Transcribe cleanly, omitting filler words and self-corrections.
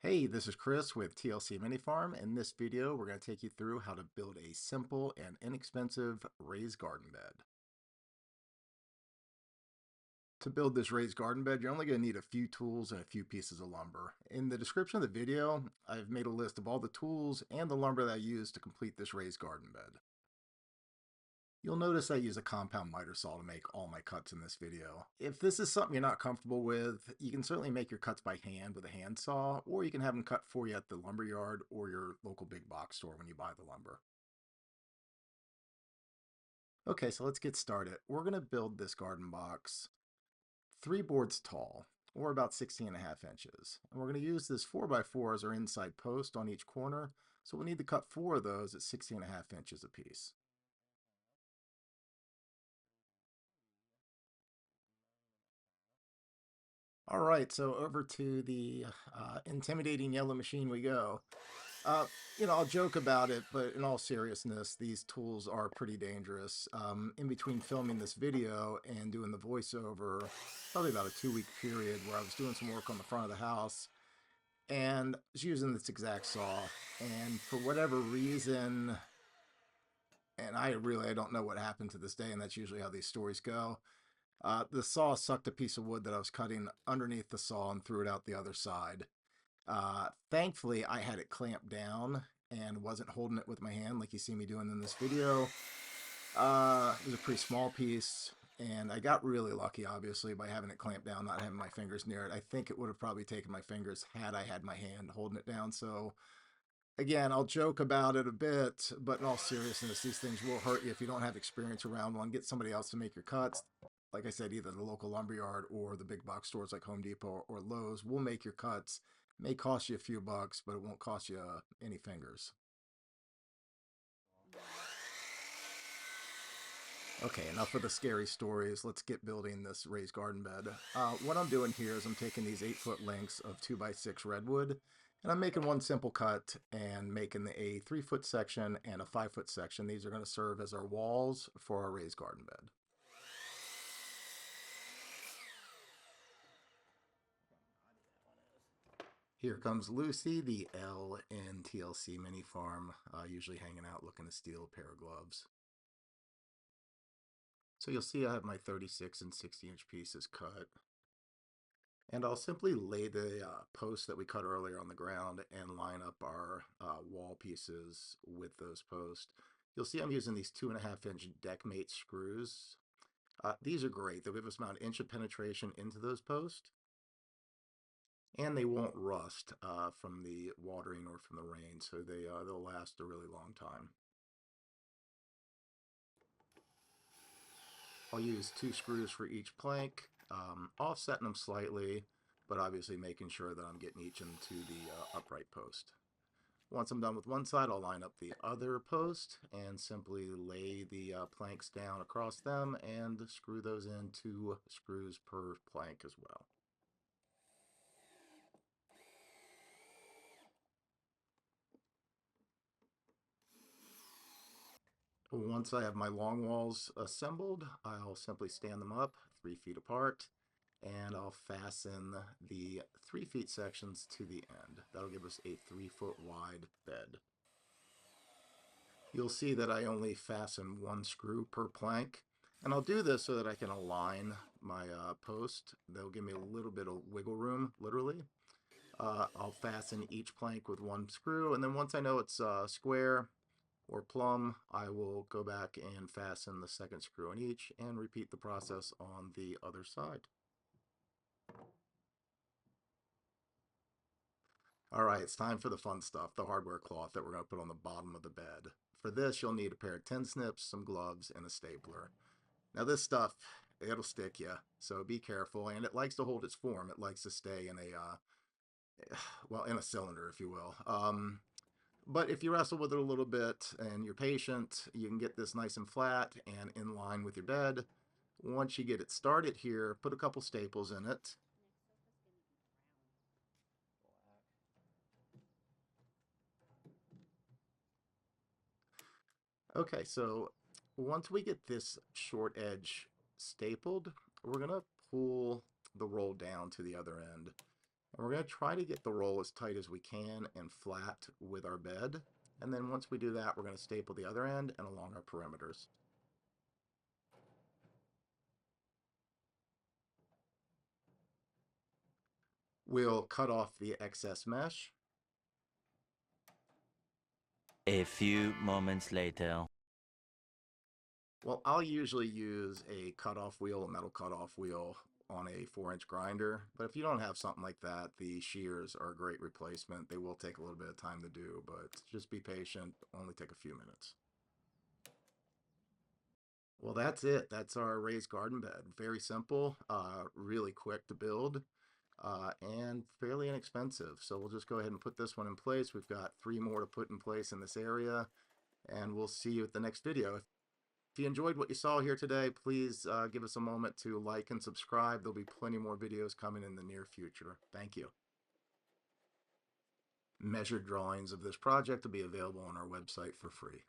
Hey, this is Chris with TLC Mini Farm. In this video, we're going to take you through how to build a simple and inexpensive raised garden bed. To build this raised garden bed, you're only going to need a few tools and a few pieces of lumber. In the description of the video, I've made a list of all the tools and the lumber that I use to complete this raised garden bed. You'll notice I use a compound miter saw to make all my cuts in this video. If this is something you're not comfortable with, you can certainly make your cuts by hand with a handsaw, or you can have them cut for you at the lumber yard or your local big box store when you buy the lumber. Okay, so let's get started. We're going to build this garden box 3 boards tall, or about 16.5 inches. And we're going to use this 4x4 as our inside post on each corner, so we'll need to cut 4 of those at 16.5 inches apiece. All right, so over to the intimidating yellow machine we go. Uh, I'll joke about it, but in all seriousness, these tools are pretty dangerous. In between filming this video and doing the voiceover, probably about a 2-week period where I was doing some work on the front of the house, and I was using this exact saw, and for whatever reason, and I don't know what happened to this day, and that's usually how these stories go. The saw sucked a piece of wood that I was cutting underneath the saw and threw it out the other side. Thankfully, I had it clamped down and wasn't holding it with my hand like you see me doing in this video. It was a pretty small piece, and I got really lucky, obviously, by having it clamped down, not having my fingers near it. I think it would have probably taken my fingers had I had my hand holding it down. So, again, I'll joke about it a bit, but in all seriousness, these things will hurt you if you don't have experience around one. Get somebody else to make your cuts. Like I said, either the local lumberyard or the big box stores like Home Depot or Lowe's will make your cuts. It may cost you a few bucks, but it won't cost you any fingers. Okay, enough of the scary stories. Let's get building this raised garden bed. What I'm doing here is I'm taking these 8-foot lengths of 2x6 redwood, and I'm making one simple cut and making a 3-foot section and a 5-foot section. These are going to serve as our walls for our raised garden bed. Here comes Lucy, the L in TLC Mini Farm, usually hanging out looking to steal a pair of gloves. So you'll see I have my 36 and 60-inch pieces cut. And I'll simply lay the posts that we cut earlier on the ground and line up our wall pieces with those posts. You'll see I'm using these 2.5-inch deck mate screws. These are great. They'll give us about an inch of penetration into those posts, and they won't rust from the watering or from the rain, so they'll last a really long time. I'll use 2 screws for each plank, offsetting them slightly, but obviously making sure that I'm getting each into the upright post. Once I'm done with one side, I'll line up the other post and simply lay the planks down across them and screw those in 2 screws per plank as well. Once I have my long walls assembled, I'll simply stand them up 3 feet apart, and I'll fasten the 3 feet sections to the end. That'll give us a 3-foot wide bed. You'll see that I only fasten 1 screw per plank, and I'll do this so that I can align my post. They'll give me a little bit of wiggle room, literally. I'll fasten each plank with 1 screw, and then once I know it's square or plumb, I will go back and fasten the 2nd screw on each and repeat the process on the other side. All right, it's time for the fun stuff, the hardware cloth that we're going to put on the bottom of the bed. For this, you'll need a pair of tin snips, some gloves, and a stapler. Now this stuff, it'll stick you, so be careful, and it likes to hold its form. It likes to stay in well, in a cylinder, if you will. But if you wrestle with it a little bit and you're patient, you can get this nice and flat and in line with your bed. Once you get it started here, put a couple staples in it. Okay, so once we get this short edge stapled, we're going to pull the roll down to the other end. And we're going to try to get the roll as tight as we can and flat with our bed. And then once we do that, we're going to staple the other end and along our perimeters. We'll cut off the excess mesh. A few moments later. Well, I'll usually use a cutoff wheel, a metal cutoff wheel on a 4-inch grinder, but if you don't have something like that, the shears are a great replacement. They will take a little bit of time to do, but just be patient, only take a few minutes. Well, that's it. That's our raised garden bed. Very simple, really quick to build, and fairly inexpensive. So we'll just go ahead and put this one in place. We've got 3 more to put in place in this area, and we'll see you at the next video. If you enjoyed what you saw here today, please give us a moment to like and subscribe. There'll be plenty more videos coming in the near future. Thank you. Measured drawings of this project will be available on our website for free.